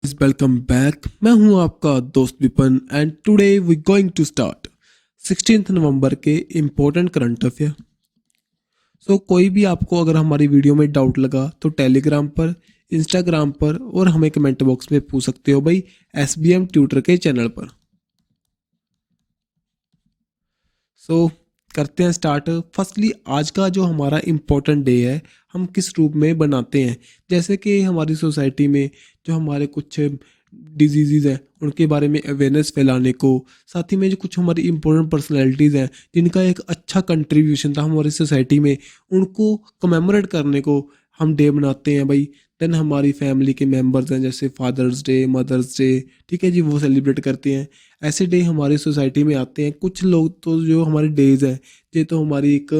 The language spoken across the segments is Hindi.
Welcome back. मैं हूं आपका दोस्त Vipan and today we going to start 16 नवंबर के इम्पोर्टेंट करंट अफेयर। कोई भी आपको अगर हमारी वीडियो में डाउट लगा तो टेलीग्राम पर, इंस्टाग्राम पर और हमें कमेंट बॉक्स में पूछ सकते हो भाई, SBM ट्यूटर के चैनल पर। करते हैं स्टार्ट। फर्स्टली आज का जो हमारा इम्पोर्टेंट डे है हम किस रूप में बनाते हैं, जैसे कि हमारी सोसाइटी में जो हमारे कुछ डिजीज़ हैं उनके बारे में अवेयरनेस फैलाने को, साथ ही में जो कुछ हमारी इम्पोर्टेंट पर्सनैलिटीज़ हैं जिनका एक अच्छा कंट्रीब्यूशन था हमारी सोसाइटी में, उनको कमेमोरेट करने को हम डे बनाते हैं भाई। देन हमारी फैमिली के मेंबर्स हैं जैसे फादर्स डे, मदर्स डे, ठीक है जी, वो सेलिब्रेट करते हैं। ऐसे डे हमारी सोसाइटी में आते हैं। कुछ लोग तो जो हमारे डेज हैं ये तो हमारी एक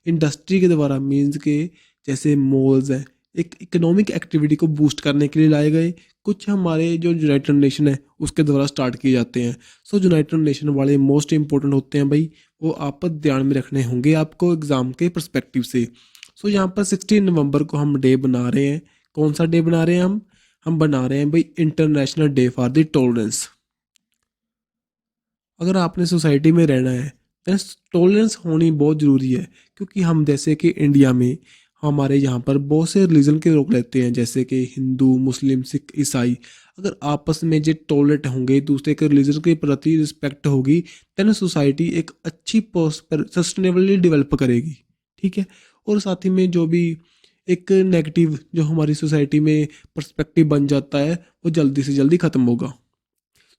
इंडस्ट्री के द्वारा, मीन्स के जैसे मॉल्स हैं, एक इकोनॉमिक एक्टिविटी को बूस्ट करने के लिए लाए गए। कुछ हमारे जो यूनाइटेड नेशन है उसके द्वारा स्टार्ट किए जाते हैं। यूनाइटेड नेशन वाले मोस्ट इंपॉर्टेंट होते हैं भाई, वो आप ध्यान में रखने होंगे आपको एग्जाम के परस्पेक्टिव से। यहाँ पर 16 नवंबर को हम डे बना रहे हैं। कौन सा डे बना रहे हैं हम बना रहे हैं भाई international day for the tolerance. अगर आपने सोसाइटी में रहना है तो टॉलरेंस होनी बहुत ज़रूरी है, क्योंकि हम जैसे कि इंडिया में हमारे यहाँ पर बहुत से रिलीजन के लोग रहते हैं जैसे कि हिंदू, मुस्लिम, सिख, ईसाई। अगर आपस में जो टॉलरेट होंगे, दूसरे के रिलीजन के प्रति रिस्पेक्ट होगी, देन सोसाइटी एक अच्छी सस्टेनेबली डेवलप करेगी, ठीक है। और साथ ही में जो भी एक नेगेटिव जो हमारी सोसाइटी में पर्सपेक्टिव बन जाता है वो जल्दी से जल्दी ख़त्म होगा।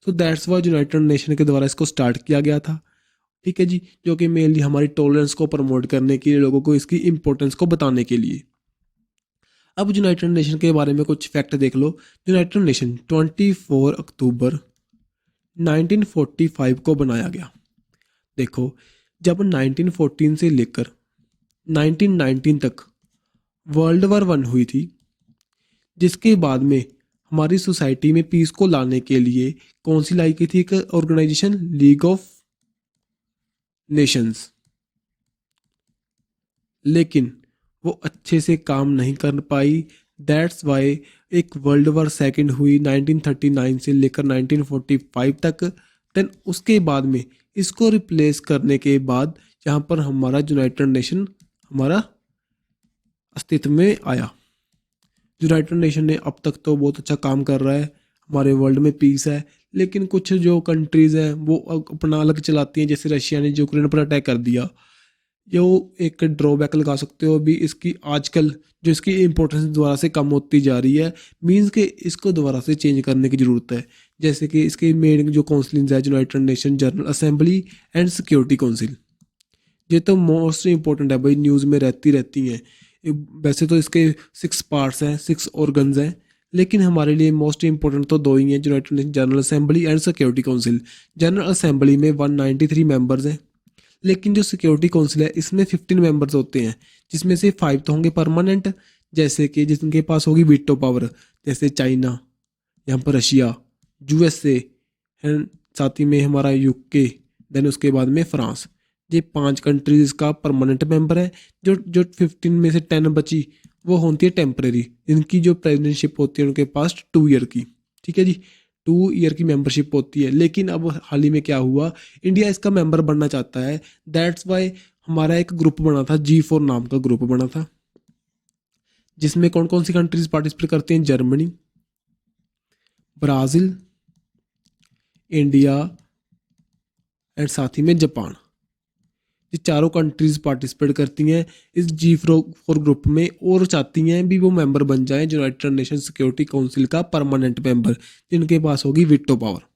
दैट्स वाई यूनाइटेड नेशन के द्वारा इसको स्टार्ट किया गया था, ठीक है जी, जो कि मेनली हमारी टॉलरेंस को प्रमोट करने के लिए, लोगों को इसकी इंपॉर्टेंस को बताने के लिए। अब यूनाइटेड नेशन के बारे में कुछ फैक्ट देख लो। यूनाइटेड नेशन 24 अक्टूबर 1945 को बनाया गया। देखो, जब 1914 से लेकर 1919 तक वर्ल्ड वॉर 1 हुई थी, जिसके बाद में हमारी सोसाइटी में पीस को लाने के लिए कौन सी लाई गई थी, एक ऑर्गेनाइजेशन, लीग ऑफ नेशंस। लेकिन वो अच्छे से काम नहीं कर पाई। दैट्स वाई एक वर्ल्ड वॉर सेकंड हुई 1939 से लेकर 1945 तक। देन उसके बाद में इसको रिप्लेस करने के बाद यहाँ पर हमारा यूनाइटेड नेशन हमारा अस्तित्व में आया। यूनाइटेड नेशन ने अब तक तो बहुत अच्छा काम कर रहा है, हमारे वर्ल्ड में पीस है। लेकिन कुछ जो कंट्रीज़ हैं वो अपना अलग चलाती हैं, जैसे रशिया ने यूक्रेन पर अटैक कर दिया। जो एक ड्रॉबैक लगा सकते हो अभी इसकी, आजकल जो इसकी इम्पोर्टेंस दोबारा से कम होती जा रही है, मीन्स के इसको दोबारा से चेंज करने की ज़रूरत है। जैसे कि इसके मेन जो काउंसिल्स है, United nation general assembly and security council, ये तो मोस्ट इंपॉर्टेंट है भाई, न्यूज़ में रहती हैं। वैसे तो इसके 6 पार्ट्स हैं, 6 ऑर्गन्स हैं, लेकिन हमारे लिए मोस्ट इंपॉर्टेंट तो दो ही हैं, United nation general assembly and security council. General assembly में 193 मेंबर्स हैं, लेकिन जो सिक्योरिटी काउंसिल है इसमें 15 मेंबर्स होते हैं, जिसमें से 5 तो होंगे परमानेंट, जैसे कि जिनके पास होगी वीटो पावर, जैसे चाइना, यहाँ पर रशिया, USA एंड साथ ही में हमारा UK, देन उसके बाद में फ्रांस। ये 5 कंट्रीज का परमानेंट मेंबर है। जो जो 15 में से 10 बची वो होती है टेम्परेरी, इनकी जो प्रेसिडेंटशिप होती है उनके पास 2 ईयर की, ठीक है जी, 2 ईयर की मेंबरशिप होती है। लेकिन अब हाल ही में क्या हुआ, इंडिया इसका मेंबर बनना चाहता है। दैट्स वाई हमारा एक ग्रुप बना था, G4 नाम का ग्रुप बना था, जिसमें कौन कौन सी कंट्रीज पार्टिसिपेट करती हैं, जर्मनी, ब्राज़ील, इंडिया एंड साथ ही में जापान। ये चारों कंट्रीज पार्टिसिपेट करती हैं इस G4 ग्रुप में, और चाहती हैं भी वो मेंबर बन जाएं यूनाइटेड नेशन सिक्योरिटी काउंसिल का परमानेंट मेंबर, जिनके पास होगी वीटो पावर।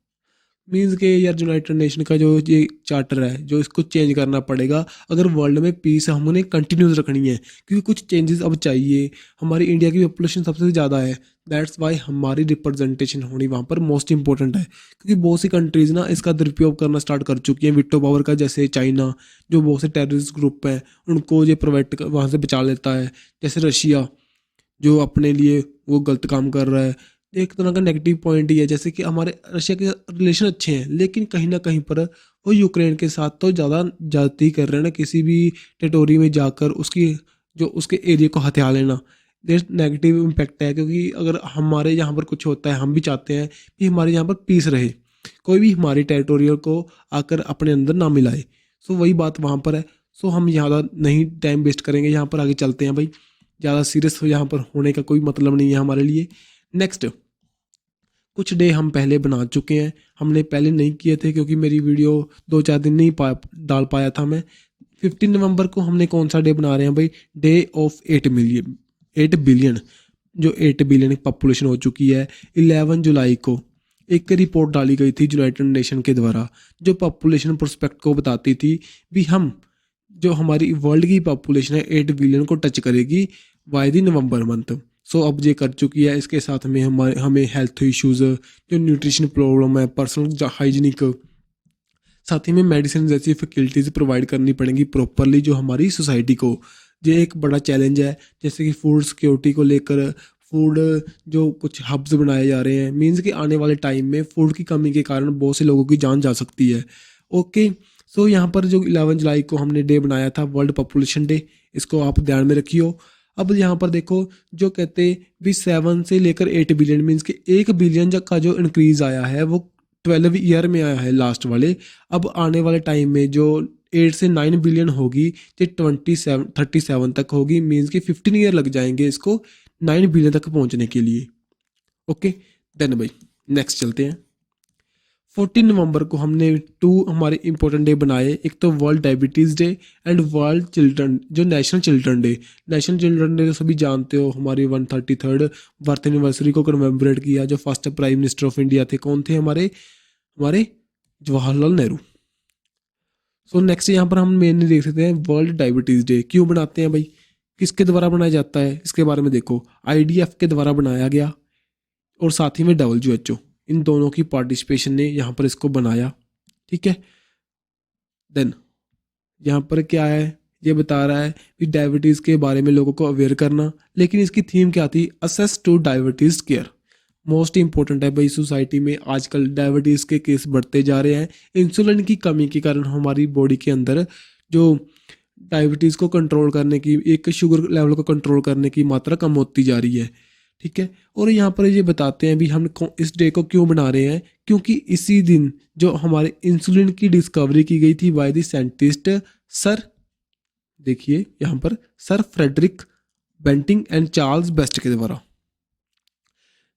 मीन्स के यार यूनाइटेड नेशन का जो ये चार्टर है, जो इसको चेंज करना पड़ेगा अगर वर्ल्ड में पीस हमने कंटिन्यूस रखनी है, क्योंकि कुछ चेंजेस अब चाहिए। हमारी इंडिया की पॉपुलेशन सबसे ज़्यादा है, दैट्स वाई हमारी रिप्रेजेंटेशन होनी वहाँ पर मोस्ट इंपॉर्टेंट है, क्योंकि बहुत सी कंट्रीज़ ना इसका दुरुपयोग करना स्टार्ट कर चुकी हैं वीटो पावर का। जैसे चाइना, जो बहुत से टेररिस्ट ग्रुप हैं उनको ये प्रोवाइड वहाँ से बचा लेता है। जैसे रशिया, जो अपने लिए वो गलत काम कर रहा है, एक तरह का नेगेटिव पॉइंट ही है। जैसे कि हमारे रशिया के रिलेशन अच्छे हैं, लेकिन कहीं ना कहीं पर वो यूक्रेन के साथ तो ज़्यादा जाती कर रहे हैं ना, किसी भी टेरिटोरी में जाकर उसकी जो उसके एरिया को हथिया लेना। देर नेगेटिव इम्पैक्ट है, क्योंकि अगर हमारे यहाँ पर कुछ होता है हम भी चाहते हैं कि हमारे यहाँ पर पीस रहे, कोई भी हमारी टेरिटोरियल को आकर अपने अंदर ना मिलाए। सो वही बात वहाँ पर है। सो हम ज़्यादा नहीं टाइम वेस्ट करेंगे, यहाँ पर आगे चलते हैं भाई। ज़्यादा सीरियस यहाँ पर होने का कोई मतलब नहीं है हमारे लिए। नेक्स्ट, कुछ डे हम पहले बना चुके हैं, हमने पहले नहीं किए थे क्योंकि मेरी वीडियो 2-4 दिन नहीं डाल पाया था मैं। 15 नवंबर को हमने कौन सा डे बना रहे हैं भाई? डे ऑफ 8 बिलियन, जो 8 बिलियन की पॉपुलेशन हो चुकी है। 11 जुलाई को एक रिपोर्ट डाली गई थी यूनाइटेड नेशन के द्वारा, जो पॉपुलेशन प्रोस्पेक्ट को बताती थी भी हम जो हमारी वर्ल्ड की पॉपुलेशन है 8 बिलियन को टच करेगी बाय द नवंबर मंथ। सो अब ये कर चुकी है। इसके साथ में हमें हेल्थ इश्यूज़, जो न्यूट्रिशन प्रॉब्लम है, पर्सनल हाइजीनिक, साथ ही में मेडिसिन जैसी फैसिलिटीज़ प्रोवाइड करनी पड़ेंगी प्रॉपरली जो हमारी सोसाइटी को। ये एक बड़ा चैलेंज है, जैसे कि फूड सिक्योरिटी को लेकर फूड जो कुछ हब्स बनाए जा रहे हैं, मीन्स कि आने वाले टाइम में फूड की कमी के कारण बहुत से लोगों की जान जा सकती है। ओके, सो यहाँ पर जो 11 जुलाई को हमने डे बनाया था वर्ल्ड पॉपुलेशन डे, इसको आप ध्यान में रखियो। अब यहाँ पर देखो, जो कहते भी 7 से लेकर 8 बिलियन, मीन्स कि 1 बिलियन का जो इंक्रीज आया है वो 12 ईयर में आया है लास्ट वाले। अब आने वाले टाइम में जो 8 से 9 बिलियन होगी, ये 37 तक होगी, मीन्स कि 15 ईयर लग जाएंगे इसको 9 बिलियन तक पहुंचने के लिए। ओके, देन भाई नेक्स्ट चलते हैं। 14 नवंबर को हमने 2 हमारे इंपॉर्टेंट डे बनाए, एक तो world diabetes day and world children, जो national children day. National children day तो सभी जानते हो, हमारी 133rd बर्थ एनिवर्सरी को कमेमोरेट किया। जो first prime minister of India थे, कौन थे? हमारे जवाहरलाल नेहरू। सो नेक्स्ट यहाँ पर हम मेनली देख सकते हैं वर्ल्ड डायबिटीज़ डे क्यों बनाते हैं भाई, किसके द्वारा बनाया जाता है, इसके बारे में देखो। IDF के द्वारा बनाया गया और साथ ही में WHO, इन दोनों की पार्टिसिपेशन ने यहाँ पर इसको बनाया। ठीक है, देन यहाँ पर क्या है, ये बता रहा है कि डायबिटीज़ के बारे में लोगों को अवेयर करना, लेकिन इसकी थीम क्या थी? Assess two diabetes care. Most important है भाई, सोसाइटी में आजकल डायबिटीज़ के केस बढ़ते जा रहे हैं। इंसुलिन की कमी के कारण हमारी बॉडी के अंदर जो डायबिटीज़ को कंट्रोल करने की, एक शुगर लेवल को कंट्रोल करने की मात्रा कम होती जा रही है। ठीक है, और यहाँ पर ये बताते हैं भी हम इस डे को क्यों बना रहे हैं, क्योंकि इसी दिन जो हमारे इंसुलिन की डिस्कवरी की गई थी बाय द साइंटिस्ट सर, देखिए यहाँ पर, sir Frederick Banting and Charles Best के द्वारा।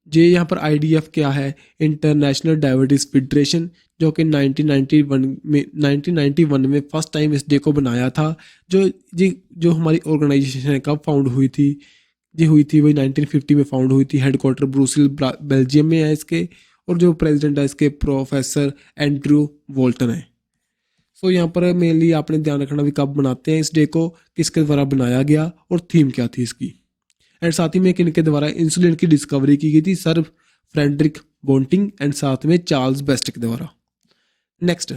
जे यहाँ पर IDF क्या है? इंटरनेशनल डायबिटीज़ फेडरेशन, जो कि 1991 में फर्स्ट टाइम इस डे को बनाया था। जो हमारी ऑर्गेनाइजेशन है कब फाउंड हुई थी? जी हुई थी वही 1950 में फाउंड हुई थी। हेडक्वार्टर ब्रुसेल बेल्जियम में है इसके, और जो प्रेसिडेंट है इसके प्रोफेसर एंड्रयू वोल्टन है। सो यहाँ पर मेनली आपने ध्यान रखना भी कब बनाते हैं इस डे को, किसके द्वारा बनाया गया और थीम क्या थी इसकी। एंड साथ ही में किनके द्वारा इंसुलिन की डिस्कवरी की गई थी? सर फ्रेडरिक बेंटिंग एंड साथ में चार्ल्स बेस्ट के द्वारा। नेक्स्ट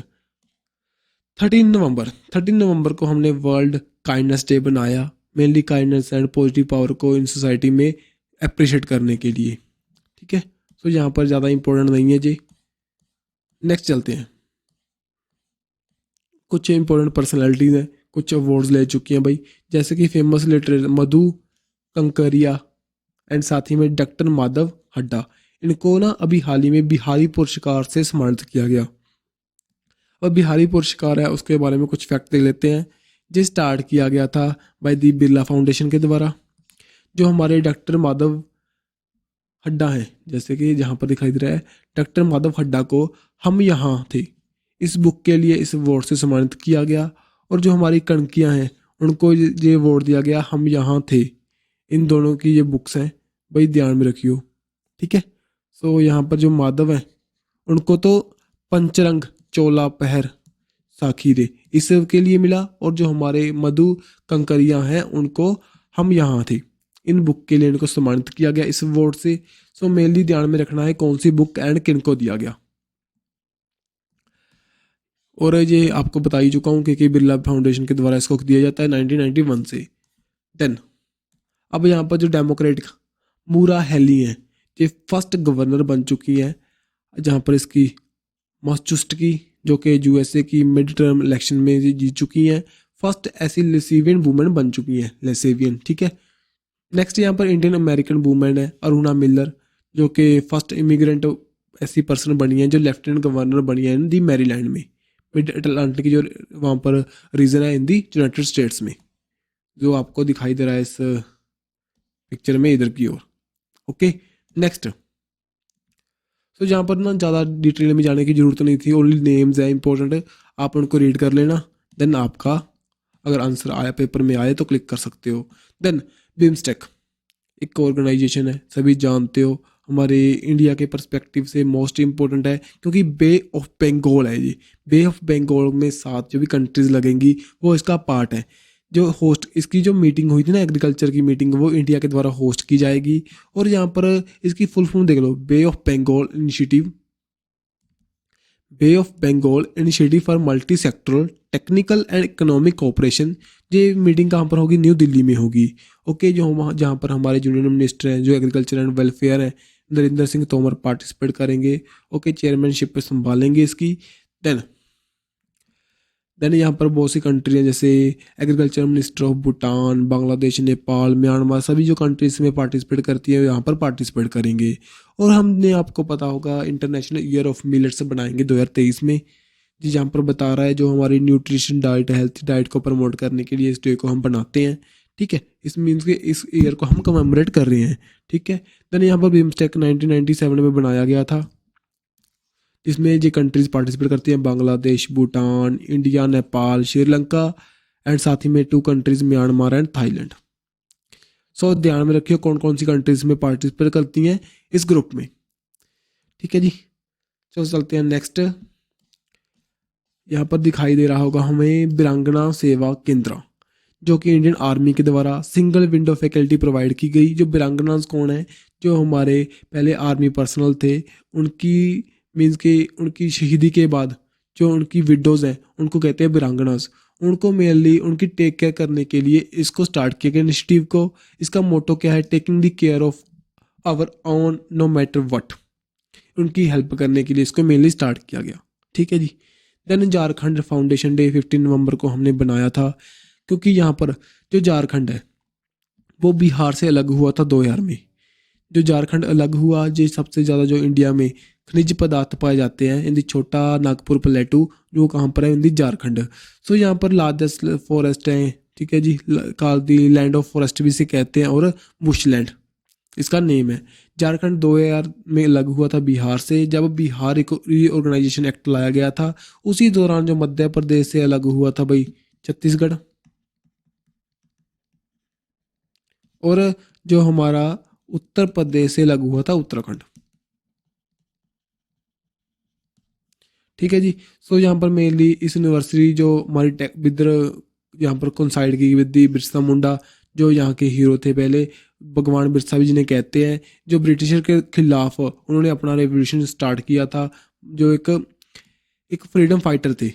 13 नवंबर को हमने वर्ल्ड काइंडनेस डे बनाया, mainly kindness and positive power को इन सोसाइटी में अप्रिशिएट करने के लिए। ठीक है, तो यहाँ पर ज़्यादा इंपॉर्टेंट नहीं है जी। नेक्स्ट चलते हैं, कुछ इंपॉर्टेंट पर्सनैलिटीज़ हैं, कुछ अवार्ड्स ले चुकी हैं भाई, जैसे कि famous literature Madhu Kankaria and साथ ही में डॉक्टर माधव हड्डा। इनको ना अभी हाल ही में बिहारी पुरस्कार से सम्मानित किया गया। और बिहारी पुरस्कार है उसके बारे में कुछ फैक्ट देख लेते हैं। जो स्टार्ट किया गया था बाय दी बिरला फाउंडेशन के द्वारा। जो हमारे डॉक्टर माधव हड्डा हैं, जैसे कि जहाँ पर दिखाई दे रहा है डॉक्टर माधव हड्डा को हम यहाँ थे, इस बुक के लिए इस अवार्ड से सम्मानित किया गया। और जो हमारी कणकियाँ हैं उनको ये अवार्ड दिया गया, हम यहाँ थे। इन दोनों की ये बुक्स हैं भाई, ध्यान में रखियो। ठीक है, सो यहाँ पर जो माधव हैं उनको तो पंचरंग चोला पहर साखीरे इस के लिए मिला, और जो हमारे मधु कंकरिया हैं उनको हम यहाँ थे, इन बुक के लिए इनको सम्मानित किया गया इस अवार्ड से। सो मेनली ध्यान में रखना है कौन सी बुक एंड किन को दिया गया। और ये आपको बता ही चुका हूँ कि बिरला फाउंडेशन के द्वारा इसको दिया जाता है 1991 से। देन अब यहाँ पर जो डेमोक्रेटिक मूरा हेली हैं, ये फर्स्ट गवर्नर बन चुकी हैं, जहाँ पर इसकी मैसाचुसेट्स की, जो कि USA की मिड टर्म इलेक्शन में जीत चुकी हैं। फर्स्ट ऐसी लेसेवियन वुमेन बन चुकी हैं, लेसेवियन। ठीक है, नेक्स्ट यहाँ पर इंडियन अमेरिकन वूमेन है अरुणा मिलर, जो कि फर्स्ट इमिग्रेंट ऐसी पर्सन बनी है जो लेफ्टिनेंट गवर्नर बनी है इन दी मैरीलैंड में, मिड अटलांटिक की जो वहाँ पर रीजन है इन दी यूनाइटेड स्टेट्स में, जो आपको दिखाई दे रहा है इस पिक्चर में इधर की ओर। Okay, next. तो जहाँ पर ना ज़्यादा डिटेल में जाने की ज़रूरत नहीं थी, ओनली नेम्स है इंपॉर्टेंट, आप उनको रीड कर लेना, देन आपका अगर आंसर आया पेपर में आए तो क्लिक कर सकते हो। देन बिम्स्टेक एक ऑर्गेनाइजेशन है, सभी जानते हो, हमारे इंडिया के पर्सपेक्टिव से मोस्ट इम्पोर्टेंट है क्योंकि बे ऑफ बंगाल है ये। बे ऑफ बंगाल में साथ जो भी कंट्रीज लगेंगी वो इसका पार्ट है। जो होस्ट इसकी जो मीटिंग हुई थी ना एग्रीकल्चर की मीटिंग, वो इंडिया के द्वारा होस्ट की जाएगी। और यहाँ पर इसकी फुल फॉर्म देख लो, bay of Bengal initiative, bay of Bengal initiative for multi sectoral technical and economic cooperation. ये मीटिंग कहाँ पर होगी? न्यू दिल्ली में होगी। ओके, जो हम जहाँ पर हमारे यूनियन मिनिस्टर हैं जो एग्रीकल्चर एंड वेलफेयर हैं, नरेंद्र सिंह तोमर पार्टिसिपेट करेंगे। ओके, चेयरमैनशिप पे संभालेंगे इसकी। देन यहाँ पर बहुत सी कंट्री हैं, जैसे agriculture minister of Bhutan, Bangladesh, Nepal, Myanmar, सभी जो कंट्रीज में पार्टिसिपेट करती है यहाँ पर पार्टिसिपेट करेंगे। और हमने आपको पता होगा इंटरनेशनल ईयर ऑफ मिलेट्स बनाएंगे 2023 में, जी जहाँ पर बता रहा है जो हमारी न्यूट्रिशन डाइट, हेल्थी डाइट को प्रमोट करने के लिए इस डे को हम बनाते हैं। ठीक है, इस मीन्स के इस ईयर को हम कमेमोरेट कर रहे हैं। ठीक है, देन यहाँ पर बिम्स्टेक 1997 में बनाया गया था, जिसमें ये कंट्रीज पार्टिसिपेट करती हैं, बांग्लादेश, भूटान, इंडिया, नेपाल, श्रीलंका एंड साथ ही में 2 कंट्रीज म्यांमार एंड थाईलैंड। सो ध्यान में रखियो कौन कौन सी कंट्रीज में पार्टिसिपेट करती हैं इस ग्रुप में। ठीक है जी, चलो चलते हैं नेक्स्ट। यहाँ पर दिखाई दे रहा होगा हमें वीरांगना सेवा केंद्र, जो कि इंडियन आर्मी के द्वारा सिंगल विंडो फैकल्टी प्रोवाइड की गई। जो वीरांगनास कौन है? जो हमारे पहले आर्मी पर्सनल थे, उनकी मीन्स के उनकी शहीदी के बाद जो उनकी विडोज़ हैं उनको कहते हैं वीरांगनास। उनको मेनली उनकी टेक केयर करने के लिए इसको स्टार्ट किया गया इनिशिएटिव को। इसका मोटो क्या है? Taking the care of our own no matter what. उनकी हेल्प करने के लिए इसको मेनली स्टार्ट किया गया। ठीक है जी। देन झारखंड फाउंडेशन डे 15 नवंबर को हमने बनाया था, क्योंकि यहाँ पर जो झारखंड है वो बिहार से अलग हुआ था 2000 में। जो झारखंड अलग हुआ, जो सबसे ज़्यादा जो इंडिया में खनिज पदार्थ पाए जाते हैं इन दी छोटा नागपुर प्लेटू, जो कहाँ पर है? इन दी झारखंड। सो यहाँ पर लार्जेस्ट फॉरेस्ट हैं। ठीक है जी, काल दी लैंड ऑफ फॉरेस्ट भी इसे कहते हैं, और बुशलैंड इसका नेम है। झारखंड 2000 में अलग हुआ था बिहार से, जब बिहार रीऑर्गेनाइजेशन एक्ट लाया गया था। उसी दौरान जो मध्य प्रदेश से अलग हुआ था भाई छत्तीसगढ़, और जो हमारा उत्तर प्रदेश से अलग हुआ था उत्तराखंड। ठीक है जी। सो यहाँ पर मेनली इस यूनिवर्सिटी जो हमारी विद्र यहाँ पर कोइंसाइड की विद दी बिरसा मुंडा, जो यहाँ के हीरो थे पहले, भगवान बिरसा भी जिन्हें कहते हैं, जो ब्रिटिशर के खिलाफ उन्होंने अपना रेवोल्यूशन स्टार्ट किया था। जो एक एक फ्रीडम फाइटर थे,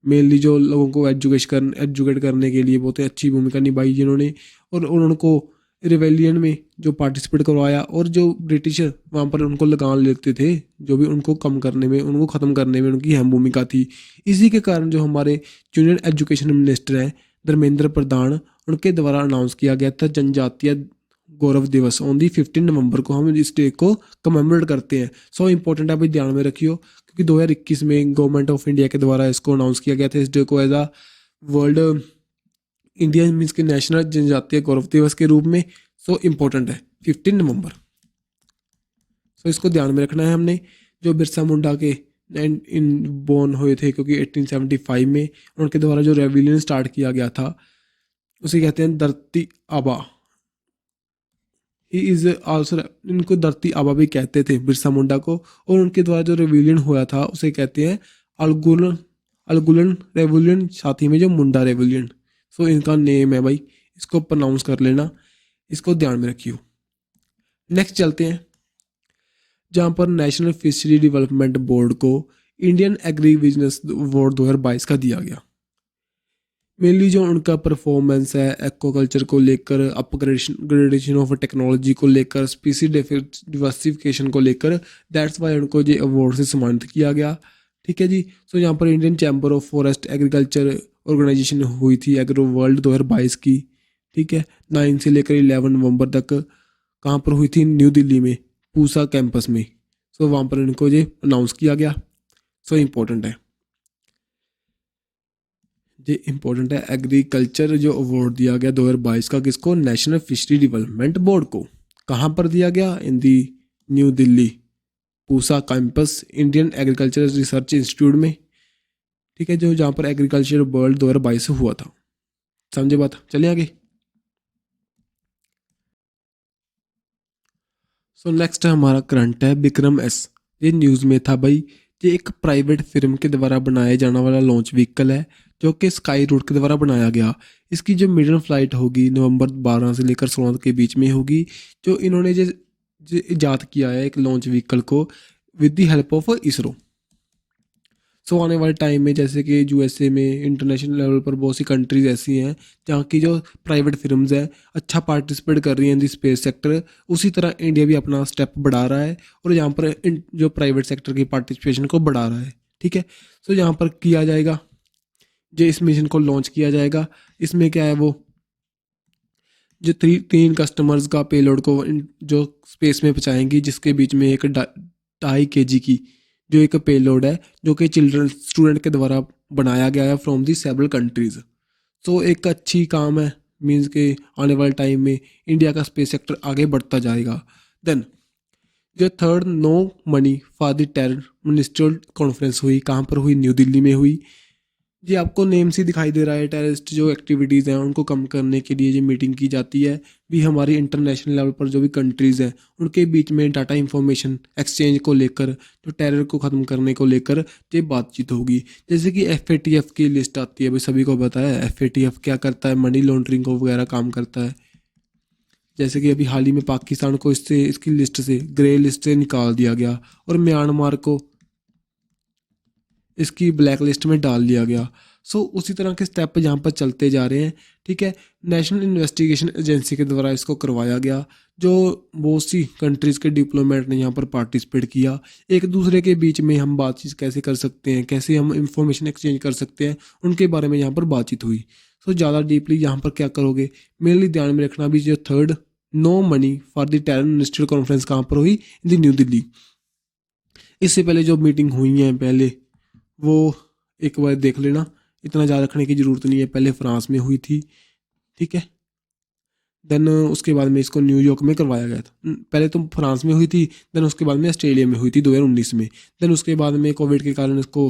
मेनली जो लोगों को एजुकेट करने के लिए बहुत ही अच्छी भूमिका निभाई जिन्होंने, और उनको रिवेलियन में जो पार्टिसिपेट करवाया, और जो ब्रिटिशर वहाँ पर उनको लगान लेते थे, जो भी उनको कम करने में, उनको ख़त्म करने में उनकी अहम भूमिका थी। इसी के कारण जो हमारे यूनियन एजुकेशन मिनिस्टर हैं धर्मेंद्र प्रधान, उनके द्वारा अनाउंस किया गया था जनजातीय गौरव दिवस ऑन दी 15 नवंबर को हम इस डे को कमेमोरेट करते हैं। सो इम्पोर्टेंट है भाई, ध्यान में रखियो, क्योंकि 2021 में गवर्नमेंट ऑफ इंडिया के द्वारा इसको अनाउंस किया गया था इस डे को as a world India means के नेशनल जनजातीय गौरव दिवस के रूप में। सो इम्पोर्टेंट है 15 नवंबर। सो इसको ध्यान में रखना है हमने। जो बिरसा मुंडा के इन बोर्न हुए थे, क्योंकि 1875 में उनके द्वारा जो रेवोल्यूशन स्टार्ट किया गया था उसे कहते हैं धरती आबा। ही इज़ आल्सो, इनको धरती आबा भी कहते थे बिरसा मुंडा को। और उनके द्वारा जो रेवोल्यूशन हुआ था उसे कहते हैं अलगुलन अलगुलन रेवोल्यूशन, साथ ही में जो मुंडा रेवोल्यूशन। सो इनका नेम है भाई, इसको प्रोनाउंस कर लेना, इसको ध्यान में रखियो। नेक्स्ट चलते हैं, जहाँ पर नेशनल फिशरी डेवलपमेंट बोर्ड को इंडियन एग्री बिजनेस अवार्ड 2022 का दिया गया। मेनली जो उनका परफॉर्मेंस है एक्वाकल्चर को लेकर, अपग्रेडेशन ऑफ टेक्नोलॉजी को लेकर, स्पीसी डिवर्सिफिकेशन को लेकर, दैट्स वाई उनको ये अवार्ड से सम्मानित किया गया। ठीक है जी। सो यहाँ पर Indian chamber of forest agriculture organization हुई थी एग्रो वर्ल्ड 2022 की। ठीक है। 9 से लेकर 11 नवंबर तक कहाँ पर हुई थी? न्यू दिल्ली में, पूसा कैंपस में। सो वहाँ पर इनको ये अनाउंस किया गया। सो इम्पोर्टेंट है, ये इम्पोर्टेंट है। एग्रीकल्चर जो अवार्ड दिया गया 2022 का, किसको? नेशनल फिशरी डेवलपमेंट बोर्ड को। कहाँ पर दिया गया? In the new Delhi Pusa campus Indian agriculture research institute में, ठीक है, जो जहाँ पर एग्रीकल्चर वर्ल्ड 2022 से हुआ था। समझे बात? चलिए आगे। सो नेक्स्ट हमारा करंट है विक्रम एस। ये न्यूज़ में था भाई। ये एक प्राइवेट फिल्म के द्वारा बनाया जाने वाला लॉन्च व्हीकल है, जो कि स्काई रूट के द्वारा बनाया गया। इसकी जो मिडल फ्लाइट होगी नवंबर 12 से लेकर 16 के बीच में होगी। जो इन्होंने जो इजाद किया है एक लॉन्च व्हीकल को with the help of ISRO. So आने वाले टाइम में जैसे कि यूएसए में, इंटरनेशनल लेवल पर बहुत सी कंट्रीज ऐसी हैं जहाँ की जो प्राइवेट फिल्म्स हैं अच्छा पार्टिसिपेट कर रही हैं इन दी स्पेस सेक्टर, उसी तरह इंडिया भी अपना स्टेप बढ़ा रहा है और यहाँ पर जो प्राइवेट सेक्टर की पार्टिसिपेशन को बढ़ा रहा है। ठीक है। सो यहाँ पर किया जाएगा, जो इस मिशन को लॉन्च किया जाएगा। इसमें क्या है, वो जो तीन कस्टमर्स का पेलोड को जो स्पेस में पहुँचाएंगी, जिसके बीच में एक 2.5 kg की जो एक पेलोड है, जो कि चिल्ड्रन स्टूडेंट के द्वारा बनाया गया है फ्रॉम दी सेवरल कंट्रीज। सो एक अच्छी काम है, मीन्स के आने वाले टाइम में इंडिया का स्पेस सेक्टर आगे बढ़ता जाएगा। देन जो third no money for the terror ministerial conference हुई, कहाँ पर हुई? न्यू दिल्ली में हुई। जी आपको नेम से दिखाई दे रहा है, टेररिस्ट जो एक्टिविटीज़ हैं उनको कम करने के लिए ये मीटिंग की जाती है। भी हमारी इंटरनेशनल लेवल पर जो भी कंट्रीज़ हैं उनके बीच में डाटा इंफॉर्मेशन एक्सचेंज को लेकर, जो टेरर को ख़त्म करने को लेकर ये बातचीत होगी। जैसे कि FATF की लिस्ट आती है, भाई सभी को पता है FATF क्या करता है, मनी लॉन्ड्रिंग को वगैरह काम करता है। जैसे कि अभी हाल ही में पाकिस्तान को इससे इसकी लिस्ट से, ग्रे लिस्ट से निकाल दिया गया और म्यांमार को इसकी ब्लैक लिस्ट में डाल दिया गया। सो उसी तरह के स्टेप यहाँ पर चलते जा रहे हैं। ठीक है। नेशनल इन्वेस्टिगेशन एजेंसी के द्वारा इसको करवाया गया, जो बहुत सी कंट्रीज़ के डिप्लोमेट ने यहाँ पर पार्टिसिपेट किया। एक दूसरे के बीच में हम बातचीत कैसे कर सकते हैं, कैसे हम इंफॉर्मेशन एक्सचेंज कर सकते हैं, उनके बारे में यहाँ पर बातचीत हुई। सो ज़्यादा डीपली यहाँ पर क्या करोगे, मेनली ध्यान में रखना भी, जो third no money for the terror ministerial conference कहाँ पर हुई? In the new Delhi. इससे पहले जो मीटिंग हुई हैं पहले, वो एक बार देख लेना, इतना ज़्यादा रखने की ज़रूरत नहीं है। पहले फ्रांस में हुई थी, ठीक है। देन उसके बाद में इसको न्यूयॉर्क में करवाया गया था। पहले तो फ्रांस में हुई थी, देन उसके बाद में ऑस्ट्रेलिया में हुई थी 2019 में। देन उसके बाद में कोविड के कारण इसको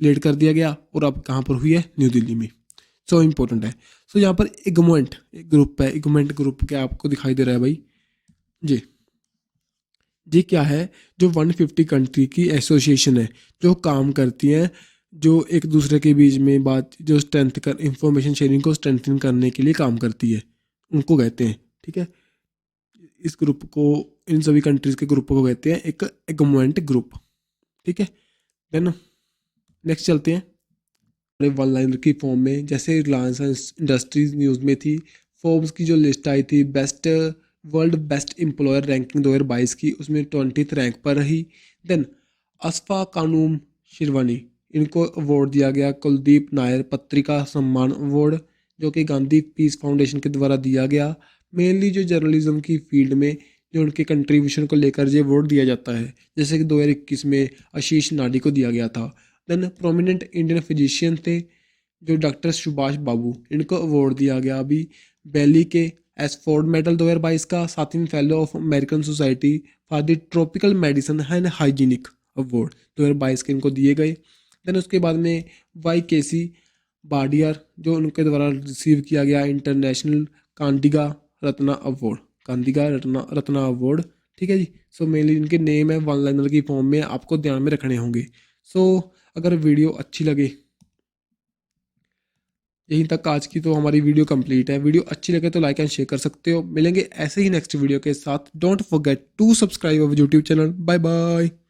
लेट कर दिया गया और अब कहाँ पर हुई है? न्यू दिल्ली में। सो इम्पोर्टेंट है। सो यहाँ पर इगमोएंट एक ग्रुप है, इगमोएंट ग्रुप क्या आपको दिखाई दे रहा है भाई? जी जी क्या है? जो 150 कंट्री की एसोसिएशन है, जो काम करती हैं, जो एक दूसरे के बीच में बात, जो स्ट्रेंथ कर इंफॉर्मेशन शेयरिंग को स्ट्रेंथन करने के लिए काम करती है, उनको कहते हैं। ठीक है। इस ग्रुप को, इन सभी कंट्रीज के ग्रुप को कहते हैं एक एगमोएंट ग्रुप। ठीक है। देन नेक्स्ट चलते हैं वन लाइनर की फॉर्म में। जैसे रिलायंस इंडस्ट्रीज न्यूज़ में थी, फोर्ब्स की जो लिस्ट आई थी best world best employer ranking 2022 की, उसमें 20th रैंक पर रही। देन असफा कानूम शिरवानी, इनको अवार्ड दिया गया कुलदीप नायर पत्रिका सम्मान अवार्ड, जो कि गांधी पीस फाउंडेशन के द्वारा दिया गया। मेनली जो जर्नलिज्म की फील्ड में जो उनके कंट्रीब्यूशन को लेकर ये अवार्ड दिया जाता है। जैसे कि 2021 में आशीष नाडी को दिया गया था। देन प्रोमिनेंट इंडियन फिजिशियन थे जो डॉक्टर सुभाष बाबू, इनको अवार्ड दिया गया अभी दिल्ली के एसफोर्ड मेडल 2022 का, 7वीं fellow of American society for the tropical medicine and hygienic award 2022 के इनको दिए गए। देन उसके बाद में YKC बाडियार, जो उनके द्वारा रिसीव किया गया international Kandiga Ratna award, Kandiga Ratna award. ठीक है जी। सो मेनली इनके नेम है वन लाइनर की फॉर्म में, आपको ध्यान में रखने होंगे। सो अगर वीडियो अच्छी लगे, यहीं तक आज की तो हमारी वीडियो कंप्लीट है। वीडियो अच्छी लगे तो लाइक एंड शेयर कर सकते हो। मिलेंगे ऐसे ही नेक्स्ट वीडियो के साथ। Don't forget to subscribe our YouTube channel. Bye bye.